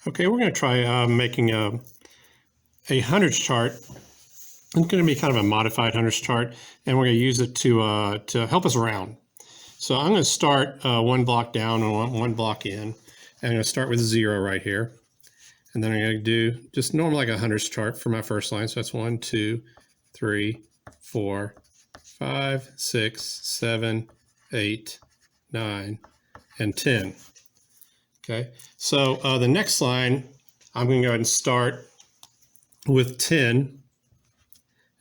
Okay, we're going to try making a hundreds chart. It's going to be kind of a modified hundreds chart, and we're going to use it to help us round. So I'm going to start one block down and one block in. And I'm going to start with 0 right here. And then I'm going to do just normal like a hundreds chart for my first line. So that's 1, 2, 3, 4, 5, 6, 7, 8, 9, and 10. Okay, so the next line, I'm going to go ahead and start with 10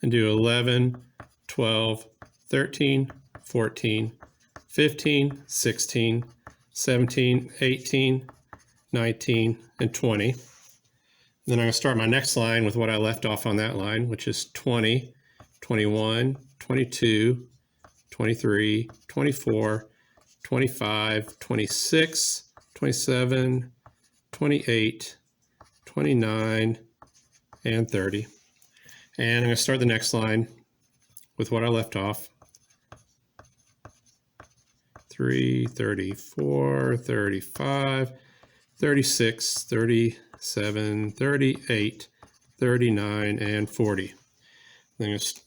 and do 11, 12, 13, 14, 15, 16, 17, 18, 19, and 20. And then I'm going to start my next line with what I left off on that line, which is 20, 21, 22, 23, 24, 25, 26, 27, 28, 29, and 30. And I'm going to start the next line with what I left off. 3, 34, 35, 36, 37, 38, 39, and 40. Then it's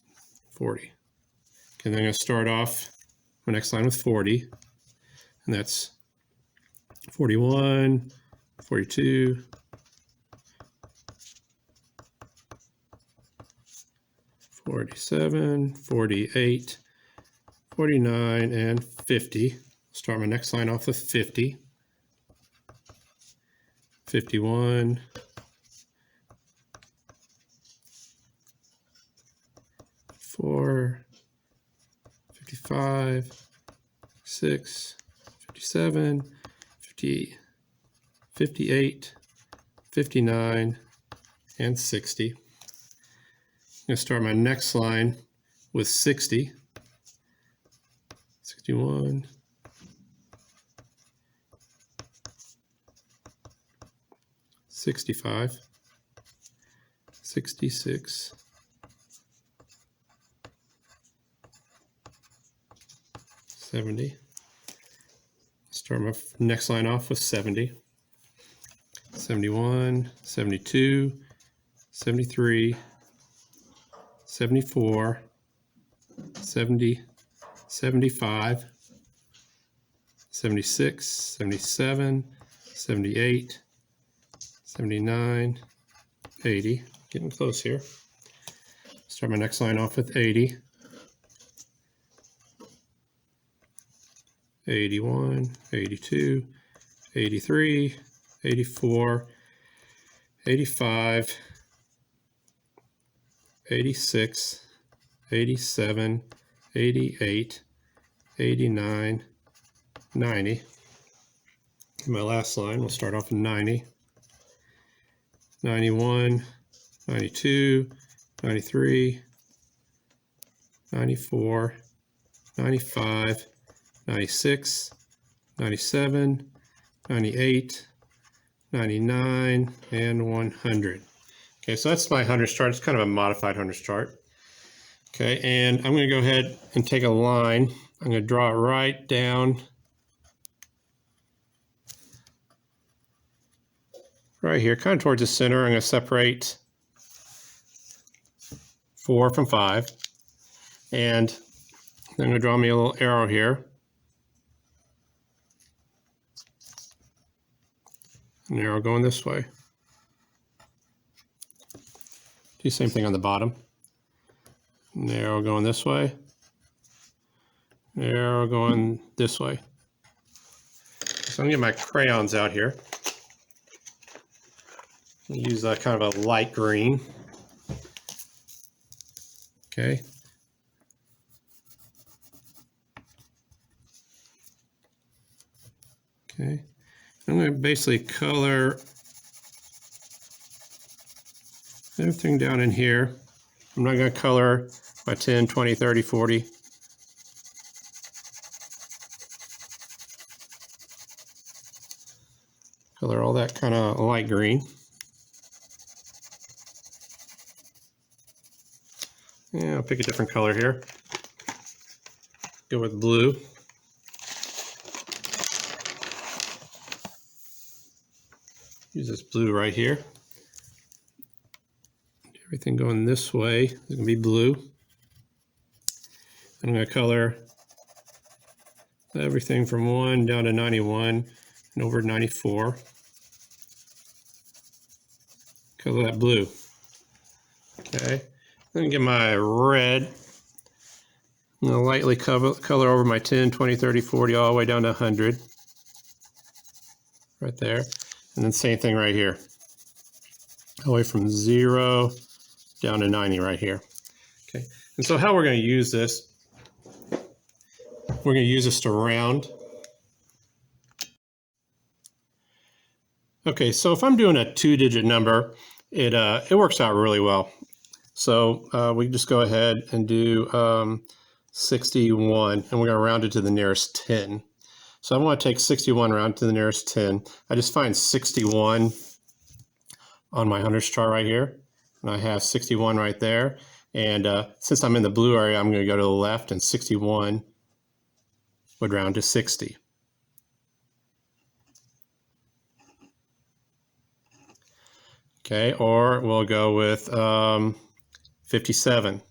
40. Okay, then I'm going to start off my next line with 40. And that's 41, 42, 47, 48, 49, and 50. Start my next line off with 50. 51, 4, 55, 6, 57, 58, 58, 59, and 60. I'm going to start my next line with 60, 61, 65, 66, 70. Start my next line off with 70, 71, 72, 73, 74, 70, 75, 76, 77, 78, 79, 80. Getting close here. Start my next line off with 80, 81, 82, 83, 84, 85, 86, 87, 88, 89, 90. And my last line, we'll start off with 90, 91, 92, 93, 94, 95, 96, 97, 98, 99, and 100. Okay, so that's my hundreds chart. It's kind of a modified hundreds chart. Okay, and I'm going to go ahead and take a line. I'm going to draw it right down right here, kind of towards the center. I'm going to separate 4 from 5. And then I'm going to draw me a little arrow here. An arrow going this way. Do the same thing on the bottom. An arrow going this way. An arrow going this way. So I'm going to get my crayons out here. I'll use kind of a light green. Okay. Okay. I'm going to basically color everything down in here. I'm not going to color my 10, 20, 30, 40. Color all that kind of light green. Yeah, I'll pick a different color here. Go with blue. use this blue right here. Everything going this way is going to be blue. I'm going to color everything from 1 down to 91 and over 94. Color that blue. Okay, I'm going to get my red. I'm going to lightly color over my 10, 20, 30, 40, all the way down to 100. Right there. And then same thing right here. All the way from 0 down to 90 right here. Okay, and so how we're going to use this, we're going to use this to round. Okay, so if I'm doing a 2-digit number, it works out really well. So we just go ahead and do 61, and we're going to round it to the nearest 10. So I want to take 61 round to the nearest 10. I just find 61 on my 100's chart right here, and I have 61 right there. And since I'm in the blue area, I'm going to go to the left, and 61 would round to 60. Okay, or we'll go with 57.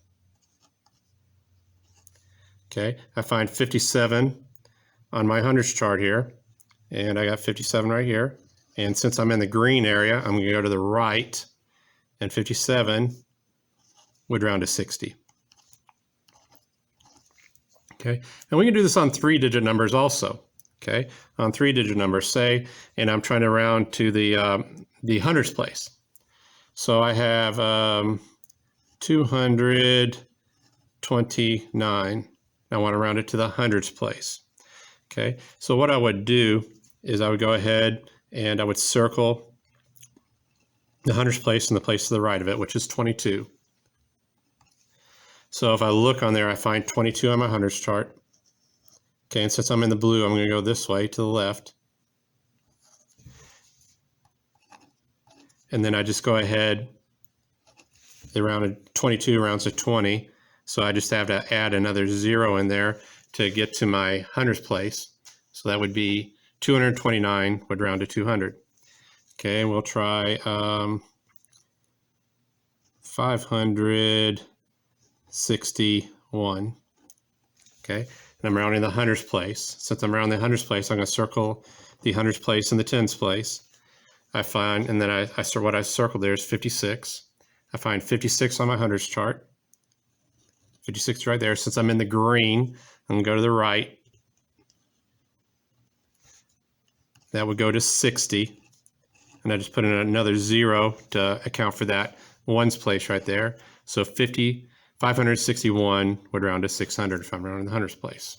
Okay, I find 57 on my 100's chart here, and I got 57 right here. And since I'm in the green area, I'm going to go to the right, and 57 would round to 60. Okay, and we can do this on 3-digit numbers also. Okay, on 3-digit numbers, say, and I'm trying to round to the 100's place. So I have 229. I want to round it to the 100's place. Okay, so what I would do is I would go ahead and I would circle the 100's place and the place to the right of it, which is 22. So if I look on there, I find 22 on my 100's chart. Okay, and since I'm in the blue, I'm going to go this way to the left. And then I just go ahead, they rounded 22 rounds to 20. So I just have to add another 0 in there to get to my 100's place. So that would be 229 would round to 200. Okay, and we'll try 561. Okay, and I'm rounding the 100's place. Since I'm rounding the 100's place, I'm going to circle the 100's place and the 10's place. I find, and then what I circled there is 56. I find 56 on my 100's chart. 56 right there. Since I'm in the green, I'm going to go to the right. That would go to 60. And I just put in another 0 to account for that 1's place right there. So 561 would round to 600 if I'm rounding the 100's place.